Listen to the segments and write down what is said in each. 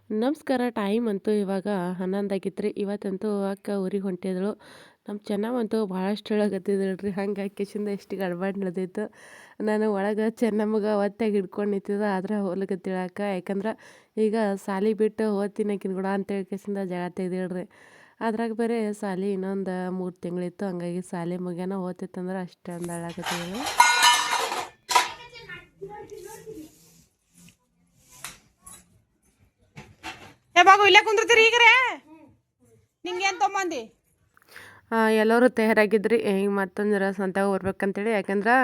ನಮಸ್ಕಾರ. ಟೈಮ್ ಅಂತೂ ಇವಾಗ 11 ಆಗಿತ್ರಿ. ಇವತ್ತಂತೂ ಅಕ್ಕ ಊರಿಗೆ ಹೊಂಟಿದಳು. ನಮ್ಮ ಚೆನ್ನಮ್ಮಂತೂ ಭಾಳಷ್ಟು ಹೇಳಕತ್ತಿದಳ್ರಿ. ಹಂಗೆ ಆಕೆಶಿಂದ ಎಷ್ಟು ಗಡ್ಬಡ್ ನಡೆದಿತ್ತು. ನಾನು ಒಳಗೆ ಚೆನ್ನಮ್ಮಗೆ ಒತ್ತಾಗಿ ಹಿಡ್ಕೊಂಡು ನಿಂತಿದ್ದೆ, ಆದ್ರೆ ಹೋಗ್ಲಿಕತ್ತಿಳ ಅಕ್ಕ. ಯಾಕಂದ್ರೆ ಈಗ ಸಾಲಿ ಬಿಟ್ಟು ಹೋಗ್ತೀನಿ ಆಕಿನ ಕೂಡ ಅಂತ ಹೇಳ್ಕೇಸಿಂದ ಜಗಳ ತೆಗ್ದಿಳ್ರಿ. ಅದ್ರಾಗ ಬೇರೆ ಸಾಲಿ ಇನ್ನೊಂದು 3 ತಿಂಗಳಿತ್ತು. ಹಂಗಾಗಿ ಸಾಲಿ ಮುಗ್ಯಾನ ಹೋಗ್ತಿತ್ತಂದ್ರೆ ಅಷ್ಟೇ ಅಂದಾಳಕತ್ತಿದಳು. ಬಾಗು ಇಲ್ಲೇ ಕುಂದ್ರತೀರಿ ಈಗ್ರೆ ನಿಂಗೆ ಏನು ತೊಗೊಂಬಂದಿ? ಎಲ್ಲರೂ ತಯಾರಾಗಿದ್ರಿ. ಈಗ ಮತ್ತೊಂದು ಸಂತ್ಯಾಗ ಬರ್ಬೇಕಂತೇಳಿ. ಯಾಕಂದ್ರೆ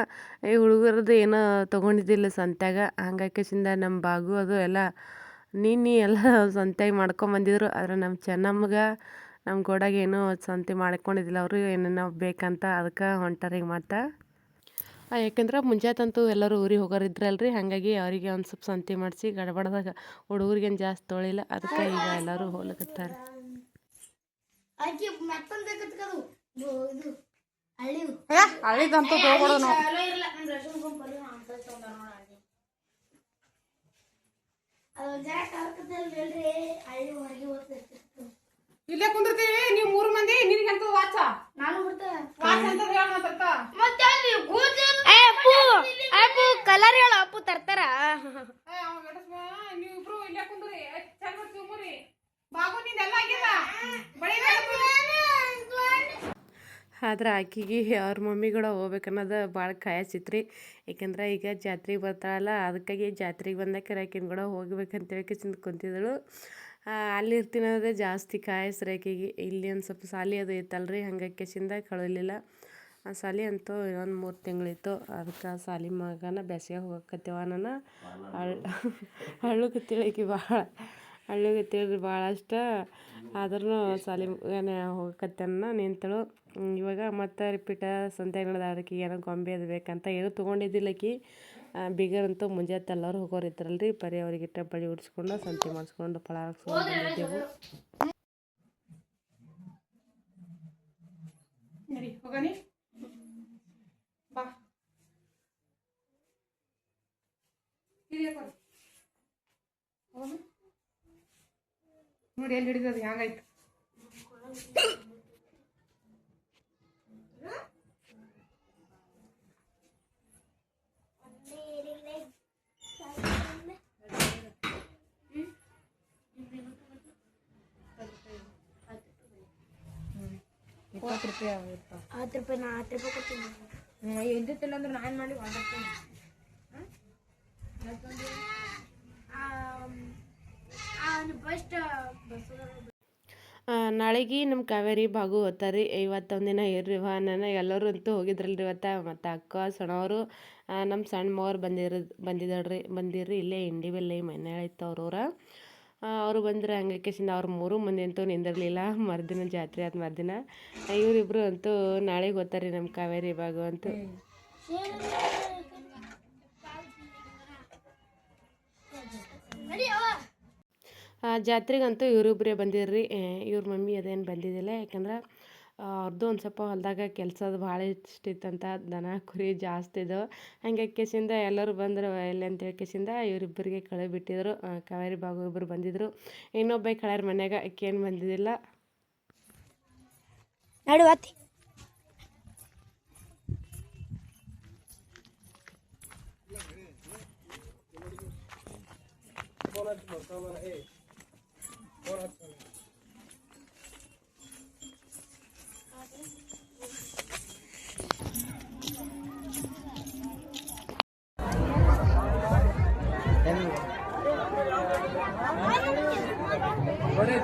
ಈ ಹುಡುಗರದ್ದು ಏನೋ ತೊಗೊಂಡಿದ್ದಿಲ್ಲ ಸಂತ್ಯಾಗ. ಹಂಗಾಕೆಸಿಂದ ನಮ್ಮ ಬಾಗು ಅದು ಎಲ್ಲ ನೀನು ಎಲ್ಲ ಸಂತ್ಯಾಗ ಮಾಡ್ಕೊಂಬಂದಿದ್ರು. ಆದ್ರೆ ನಮ್ಮ ಚೆನ್ನಮ್ಮಗೆ ನಮ್ಮ ಗೋಡಾಗ ಏನೂ ಸಂತೆ ಮಾಡ್ಕೊಂಡಿದ್ದಿಲ್ಲ ಅವರು, ಏನೇನೋ ಬೇಕಂತ. ಅದಕ್ಕೆ ಹೊಂಟಾರ ಈಗ ಮತ್ತೆ. ಯಾಕಂದ್ರೆ ಮುಂಜಾತಂತೂ ಎಲ್ಲರೂ ಊರಿಗೆ ಹೋಗೋರಿದ್ರಲ್ರಿ. ಹಾಗಾಗಿ ಅವರಿಗೆ ಒಂದು ಸ್ವಲ್ಪ ಸಂತೆ ಮಾಡಿಸಿ ಗಡಬಡ್ದಾಗ ಹುಡುಗರಿಗೇನು ಜಾಸ್ತಿ ತೊಳಿಲ್ಲ. ಅದಕ್ಕೆ ಈಗ ಎಲ್ಲರೂ ಹೋಗ್ಲಿಕತ್ತಾರೆ. ಹಳ್ಳಿದಂತೂ ತಗೋಬಿಡು ನಾವು. ಇಲ್ಲೇ ಕುಂದಿರ್ತೀವಿ ನೀವು 3 ಮಂದಿ. ನಿನಗೆ ಅಂತ ವಾಚ ನಾನು ಕಲರ್ ಹೇಳ ಅಪ್ಪು ತರ್ತಾರ. ನೀವಿಬ್ರು ಇಲ್ಲೇ ಕುಂದ್ರಿ. ಬಾಗು ನಿಂದೆಲ್ಲ ಆಗಿಲ್ಲ. ಆದ್ರೆ ಆಕಿಗೆ ಅವ್ರ ಮಮ್ಮಿ ಕೂಡ ಹೋಗ್ಬೇಕನ್ನೋದು ಭಾಳ ಕಾಯಸಿತ್ರಿ. ಏಕೆಂದ್ರೆ ಈಗ ಜಾತ್ರೆಗೆ ಬರ್ತಾಳಲ್ಲ, ಅದಕ್ಕಾಗಿ ಜಾತ್ರೆಗೆ ಬಂದಾಕೆ ಆಕಿನ ಕೂಡ ಹೋಗ್ಬೇಕಂತೇಳಿ ಚಿಂತ ಕುಂತಿದ್ದಳು. ಅಲ್ಲಿ ಇರ್ತೀನಿ ಅನ್ನೋದೇ ಜಾಸ್ತಿ ಕಾಯಸ್ರಿ ಆಕಿಗೆ. ಇಲ್ಲಿ ಒಂದು ಸ್ವಲ್ಪ ಸಾಲಿ ಅದು ಇತ್ತಲ್ರಿ, ಹಂಗಾಕೆಸಿಂದ ಕಳಿಲಿಲ್ಲ. ಆ ಸಾಲಿ ಅಂತೂ ಇನ್ನೊಂದು 3 ತಿಂಗಳಿತ್ತು. ಅದಕ್ಕೆ ಸಾಲಿ ಮಗನ ಬೇಸಿಗೆ ಹೋಗಕತ್ತೇವ ನಾನು ಹಳ್ಳುಕತ್ತೇಳಿ ಆಕಿ ಭಾಳ ಹಳ್ಳುಗತ್ತೇಳ್ರಿ ಭಾಳಷ್ಟು. ಆದ್ರೂ ಸಾಲಿ ಮಗನೇ ಹೋಗಕತ್ತೇನ ನಿಂತಳು. ಇವಾಗ ಮತ್ತೆ ರಿಪೀಟ ಸಂತ್ಯಾಗ ನಡೆದ. ಅದಕ್ಕೆ ಏನೋ ಗೊಂಬೆ ಅದು ಬೇಕಂತ ಏನೂ ತೊಗೊಂಡಿದ್ದಿಲ್ಲ ಆಕಿ. ಬೀಗರಂತೂ ಮುಂಜಾನೆ ಎಲ್ಲರೂ ಹೋಗೋರಿದ್ರಲ್ರಿ. ಬರೀ ಅವ್ರಿಗಿಟ್ಟ ಬಳಿ ಉಡ್ಸ್ಕೊಂಡು ಸಂತೆ ಮಾಡಿಸ್ಕೊಂಡು ಫಳ ಹಾಕ್ಸ್ಕೊಂಡು ಬಂದಿದ್ದೆವು. ಹೋಗನಿ ಬಾ ನೋಡಿ ಎಲ್ಲಿ ಹಿಡಿದದು ಹ್ಯಾಂಗಾಯ್ತು. ₹20 ನಾ ₹10 ಕೊಡ್ತೀನಿ. ಎಂದಿತ್ತಿಲ್ಲ ಅಂದ್ರೆ ನಾನು ಮಾಡಿ ಮಾಡ್ತೀನಿ. ನಾಳೆಗೆ ನಮ್ಮ ಕಾವೇರಿ ಬಾಗು ಹೋಗ್ತಾರೆ. ಇವತ್ತೊಂದಿನ ಇರ್ರಿವ ನಾನು ಎಲ್ಲರೂ ಅಂತೂ ಹೋಗಿದ್ರಲ್ರಿ ಇವತ್ತು. ಮತ್ತು ಅಕ್ಕ ಸಣ್ಣವರು ನಮ್ಮ ಸಣ್ಣ ಮಾವರು ಬಂದಿದ್ರಿ. ಇಲ್ಲೇ ಇಂಡಿವೆಲ್ಲ ಮನೆ ಇತ್ತು ಅವ್ರವ್ರ. ಅವರು ಬಂದರೆ ಹಂಗಾಕೆಸಿಂದ ಅವ್ರು 3 ಮಂದಿ ಅಂತೂ ನಿಂದಿರಲಿಲ್ಲ. ಮರುದಿನ ಜಾತ್ರೆ ಆದ ಮರುದಿನ ಇವರಿಬ್ಬರು ಅಂತೂ ನಾಳೆಗೆ ಹೋಗ್ತಾರೆ ನಮ್ಮ ಕಾವೇರಿ ಬಾಗು ಅಂತೂ. ಜಾತ್ರೆಗಂತೂ ಇವರಿಬ್ಬರೇ ಬಂದಿರ್ರಿ. ಇವ್ರ ಮಮ್ಮಿ ಅದೇನು ಬಂದಿದ್ದಿಲ್ಲ. ಯಾಕಂದ್ರೆ ಅವ್ರದ್ದು ಒಂದು ಸ್ವಲ್ಪ ಹೊಲದಾಗ ಕೆಲಸದ ಭಾಳ ಇಷ್ಟಿತ್ತಂತ. ದನ ಕುರಿ ಜಾಸ್ತಿ ಇದ್ದವು. ಹಂಗಾಕೆಸಿಂದ ಎಲ್ಲರೂ ಬಂದರು ಎಲ್ಲಿ ಅಂತ ಹೇಳ್ಕೆಸಿಂದ ಇವರಿಬ್ಬರಿಗೆ ಕಳೆ ಬಿಟ್ಟಿದ್ರು. ಕಾವೇರಿ ಬಾಗು ಇಬ್ಬರು ಬಂದಿದ್ದರು. ಇನ್ನೊಬ್ಬ ಕಳ್ಯಾರ ಮನ್ಯಾಗ ಆಕೇನು ಬಂದಿದ್ದಿಲ್ಲ. ನಡುವತ್ತಿ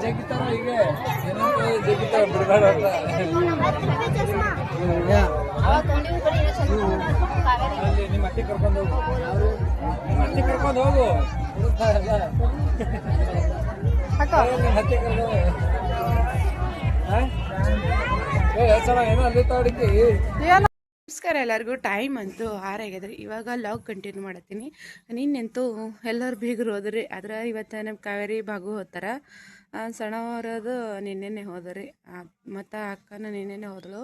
ಜಗಿತಾರ ಈಗ ಜಗಿತಾರ ಬಿಡಬೇಡ ಅಲ್ಲಿ ನಿಮ್ಮ ಅತ್ತಿ ಕರ್ಕೊಂಡು ಹೋಗು. ನಿಮ್ಮ ಅತ್ತಿ ಕರ್ಕೊಂಡು ಹೋಗು. ನಿಮ್ಮ ಅತ್ತಿ ಕರ್ಕೊಂಡು ಏನೋ ಅಲ್ಲಿ ತಾಡಿಕೆ. ನಮಸ್ಕಾರ ಎಲ್ಲರಿಗೂ. ಟೈಮ್ ಅಂತೂ 6 ಆಗ್ಯದ್ರಿ. ಇವಾಗ ಲಾಗ್ ಕಂಟಿನ್ಯೂ ಮಾಡತ್ತೀನಿ. ನಿನ್ನೆಂತೂ ಎಲ್ಲರೂ ಬೀಗರು ಹೋದ್ರಿ. ಆದ್ರೆ ಇವತ್ತು ನಮ್ಮ ಕಾವೇರಿ ಬಾಗು ಹೋಗ್ತಾರ. ಸಣ್ಣವರದು ನಿನ್ನೆನೆ ಹೋದ್ರಿ. ಮತ್ತು ಅಕ್ಕನ ನಿನ್ನೆನೆ ಹೋದಳು.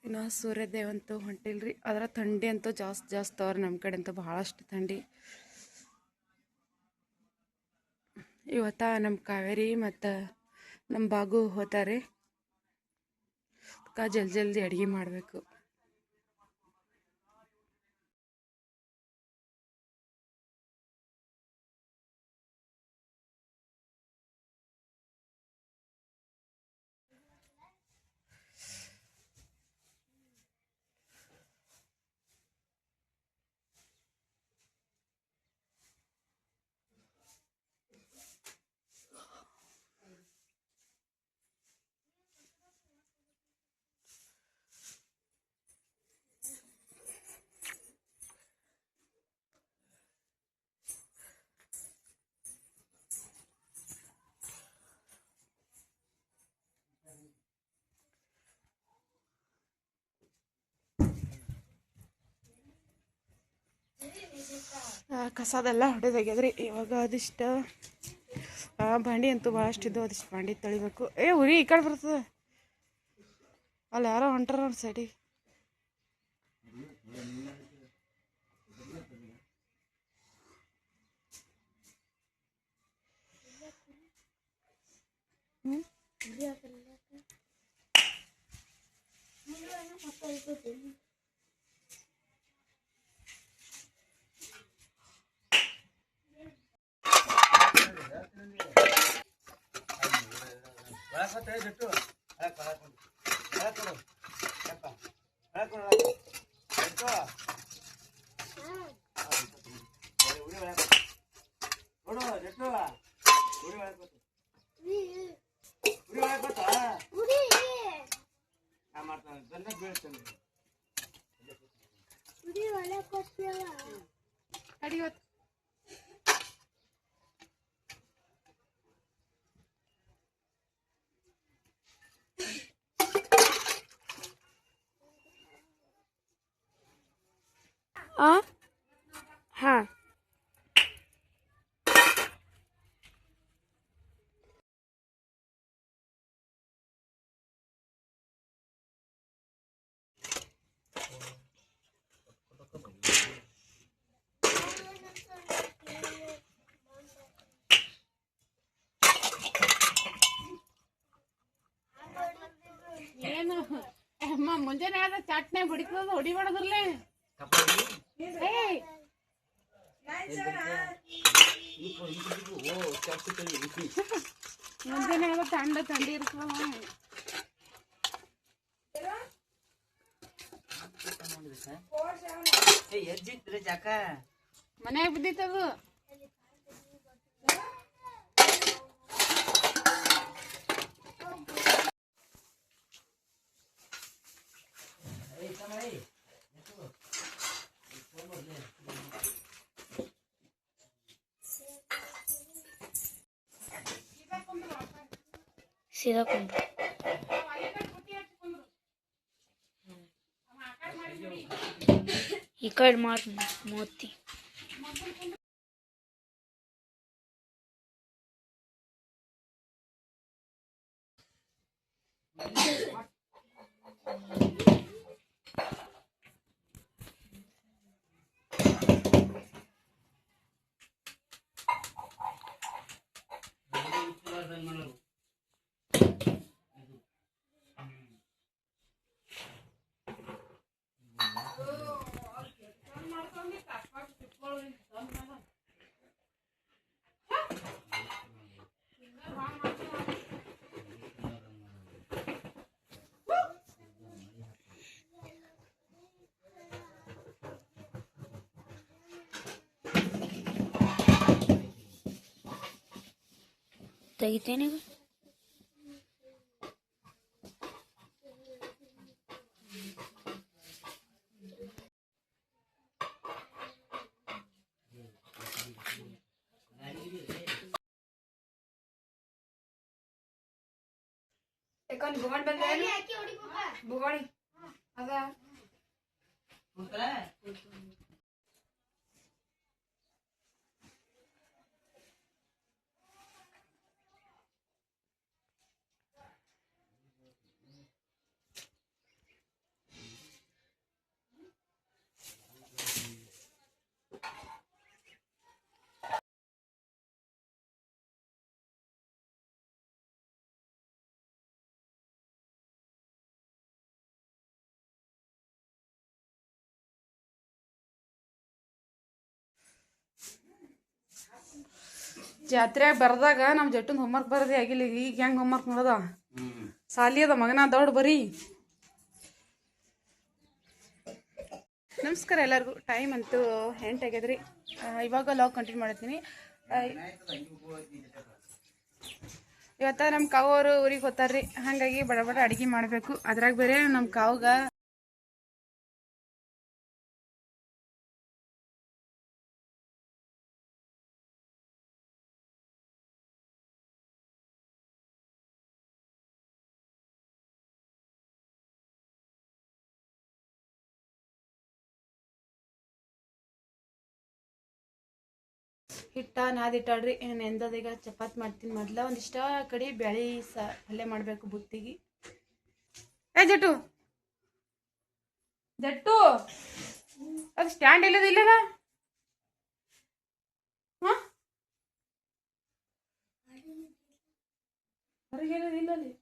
ಇನ್ನು ಸೂರ್ಯೋದಯ ಅಂತೂ ಹೊಂಟಿಲ್ರಿ. ಅದರ ಥಂಡಿ ಅಂತೂ ಜಾಸ್ತಿ ಅವ್ರಿ. ನಮ್ಮ ಕಡೆ ಅಂತೂ ಭಾಳಷ್ಟು ಥಂಡಿ. ಇವತ್ತ ನಮ್ಮ ಕಾವೇರಿ ಮತ್ತು ನಮ್ಮ ಬಾಗು ಹೋತಾರೆ. ಜಲ್ದಿ ಅಡುಗೆ ಮಾಡಬೇಕು. ಕಸದೆಲ್ಲ ಹೊಡೆದಾಗ್ಯದ್ರಿ. ಇವಾಗ ಅದಿಷ್ಟು ಬಂಡಿ ಅಂತೂ ಭಾಳಷ್ಟಿದ್ದು. ಅದಿಷ್ಟು ಬಂಡಿ ತೊಳಿಬೇಕು. ಉರಿ ಈ ಕಡೆ ಬರ್ತದೆ. ಅಲ್ಲಿ ಯಾರೋ ಹೊಂಟಾರ ನೋಡಿ ಸೈಡಿಗೆ. ಹಾಂ, ಏನು ಮುಂಜಾನೆ ಆದ ಚಟ್ನೆ ಬಿಡಿತದ ಹೊಡಿಬಾರ್ದ್ರಲ್ಲೇ. ಮುಂಜಾನೆ ಆದ ಥಂಡಿ ಇರ್ತದ. ಮನ್ಯಾಗ ಬಿದ್ದಿತ್ತದು. ಸೀದಾ ಕುಂಡ್ರು. ಈ ಕಡೆ ಮಾರ್ ಮೋತಿ. ತೆಗಿತೇನೆ. ಬುಗಾಣಿ ಬಂದ ಬುಗಾಣಿ ಅದ ಜಾತ್ರೆಯಾಗ ಬರ್ದಾಗ ನಮ್ಮ ಜಟ್ಟನ್ ಹೋಮ್ವರ್ಕ್ ಬರೋದೇ ಆಗಿಲ್ಲ ಈಗ ಹೆಂಗೆ ಹೋಮ್ವರ್ಕ್ ಮಾಡೋದ ಸಾಲಿ ಅದ ಮಗನ ದೌಡ್ ಬರೀ. ನಮಸ್ಕಾರ ಎಲ್ಲರಿಗೂ. ಟೈಮ್ ಅಂತೂ 8 ಆಗ್ಯದ್ರಿ. ಇವಾಗ ಲಾಗ್ ಕಂಟಿನ್ಯೂ ಮಾಡ್ತೀನಿ. ಇವತ್ತ ನಮ್ಮ ಕಾವರು ಊರಿಗೆ ಹೋಗ್ತಾರ್ರಿ, ಹಾಗಾಗಿ ಬಡ ಬಡ ಅಡುಗೆ ಮಾಡಬೇಕು. ಅದ್ರಾಗ ಬೇರೆ ನಮ್ಮ ಕಾವ್ಗ ಹಿಟ್ಟ ನಾದಿಟ್ಟಾಳ್ರಿ. ನೆಂದದೀಗ ಚಪಾತಿ ಮಾಡ್ತೀನಿ. ಮೊದ್ಲ ಒಂದಿಷ್ಟ ಕಡೆ ಬ್ಯಾಳಿ ಪಲ್ಯ ಮಾಡಬೇಕು ಬುತ್ತಿಗೆ. ಜಟ್ಟು ಜಟ್ಟು ಅದು ಸ್ಟ್ಯಾಂಡ್ ಇಲ್ಲದ ಹಾಂ ಹೊರಗೆ ಇಲ್ಲ ಅಲ್ಲಿ.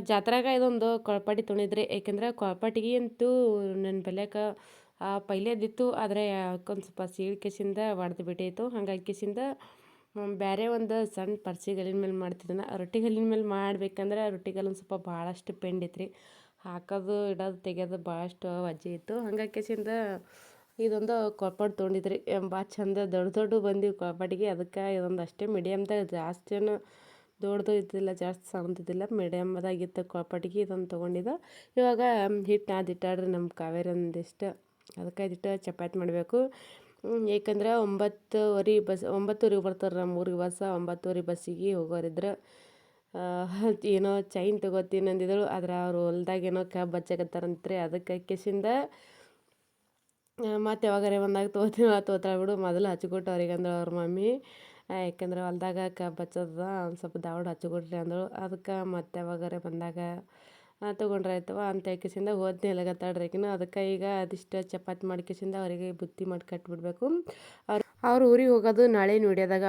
ಜಾತ್ರೆಗೆ ಇದೊಂದು ಕೊಳಪಾಟಿ ತೊಗೊಂಡಿದ್ರಿ. ಯಾಕೆಂದ್ರೆ ಕೊಳಪಾಟಿಗೆ ಅಂತೂ ನನ್ನ ಬೆಲೆಕ ಪೈಲೇದಿತ್ತು, ಆದರೆ ಯಾಕೊಂದು ಸ್ವಲ್ಪ ಸೀಳ್ಕೆಸಿಂದ ಒಡೆದು ಬಿಟ್ಟಿತ್ತು. ಹಾಗಾಗಿ ಕೆಸಿಂದ ಬೇರೆ ಒಂದು ಸಣ್ಣ ಪರ್ಸಿ ಗಲ್ಲಿನ ಮೇಲೆ ಮಾಡ್ತಿದ್ದಾನೆ. ರೊಟ್ಟಿ ಗಲ್ಲಿನ ಮೇಲೆ ಮಾಡ್ಬೇಕಂದ್ರೆ ರೊಟ್ಟಿ ಗಲ್ಲ ಒಂದು ಸ್ವಲ್ಪ ಭಾಳಷ್ಟು ಪೆಂಡಿತ್ರಿ. ಹಾಕೋದು ಇಡೋದು ತೆಗೆಯೋದು ಭಾಳಷ್ಟು ವಜ್ಜೆ ಇತ್ತು. ಹಾಗಾಗಿ ಕೆಸಿಂದ ಇದೊಂದು ಕೊಳಪಾಟಿ ತೊಗೊಂಡಿದ್ರಿ. ಭಾಳ ಚಂದ ದೊಡ್ಡ ದೊಡ್ಡ ಬಂದಿವಿ ಕೊಳಪಾಟಿಗೆ. ಅದಕ್ಕೆ ಇದೊಂದು ಅಷ್ಟೇ ಮೀಡಿಯಮ್ದಾಗ, ಜಾಸ್ತಿನೂ ದೊಡ್ಡದು ಇದ್ದಿಲ್ಲ, ಜಾಸ್ತಿ ಸಣ್ಣದಿದ್ದಿಲ್ಲ, ಮೀಡಿಯಮ್ದಾಗಿತ್ತು ಕೊಳಪಾಟಿಗೆ. ಇದೊಂದು ತೊಗೊಂಡಿದ್ದು. ಇವಾಗ ಹಿಟ್ಟು ನಾದಿಟ್ಟಾಡ್ರಿ ನಮ್ಮ ಕಾವೇರಿ ಒಂದಿಷ್ಟು. ಅದಕ್ಕೆ ಇದಿಟ್ಟು ಚಪಾತಿ ಮಾಡಬೇಕು. ಏಕೆಂದ್ರೆ 9:30 ಬರ್ತಾರೆ ನಮ್ಮ ಊರಿಗೆ ಬಸ್. 9:30 ಬಸ್ಸಿಗೆ ಹೋಗೋರಿದ್ರೆ ಏನೋ ಚೈನ್ ತೊಗೋತೀನಿ ಅಂದಿದ್ದಳು. ಆದ್ರೆ ಅವ್ರು ಹೊಲ್ದಾಗ ಏನೋ ಕಬ್ಬು ಹಚ್ಚಕತ್ತಾರಂತ್ರಿ. ಅದಕ್ಕೆ ಕೆಸಿಂದ ಮತ್ತು ಯಾವಾಗಾರೆ ಬಂದಾಗ ತೋತಾಳೆ ಬಿಡು, ಮೊದಲು ಹಚ್ಕೊಟ್ಟು ಅವ್ರಿಗೆ ಅಂದ್ರೆ ಅವ್ರ ಮಮ್ಮಿ. ಯಾಕೆಂದ್ರೆ ಹೊಲ್ದಾಗ ಕಬ್ಬು ಹಚ್ಚೋದ ಒಂದು ಸ್ವಲ್ಪ ದಾವಡ್ ಹಚ್ಕೊಟ್ರಿ ಅಂದಳು. ಅದಕ್ಕೆ ಮತ್ತೆ ಯಾವಾಗಾರೆ ಬಂದಾಗ ತೊಗೊಂಡ್ರೆ ಆಯ್ತವ ಅಂತ ಕೆಸಿಂದ ಹೋದ್ನಿ ಎಲ್ಲಗತ್ತಾಡ್ರಿ ಆಕಿನ. ಅದಕ್ಕೆ ಈಗ ಅದಿಷ್ಟು ಚಪಾತಿ ಮಾಡಿ ಕೆಸಿಂದ ಅವರಿಗೆ ಬುತ್ತಿ ಮಾಡಿ ಕಟ್ಬಿಡ್ಬೇಕು. ಅವ್ರು ಊರಿಗೆ ಹೋಗೋದು ನಾಳೆ ವಿಡಿಯೋದಾಗ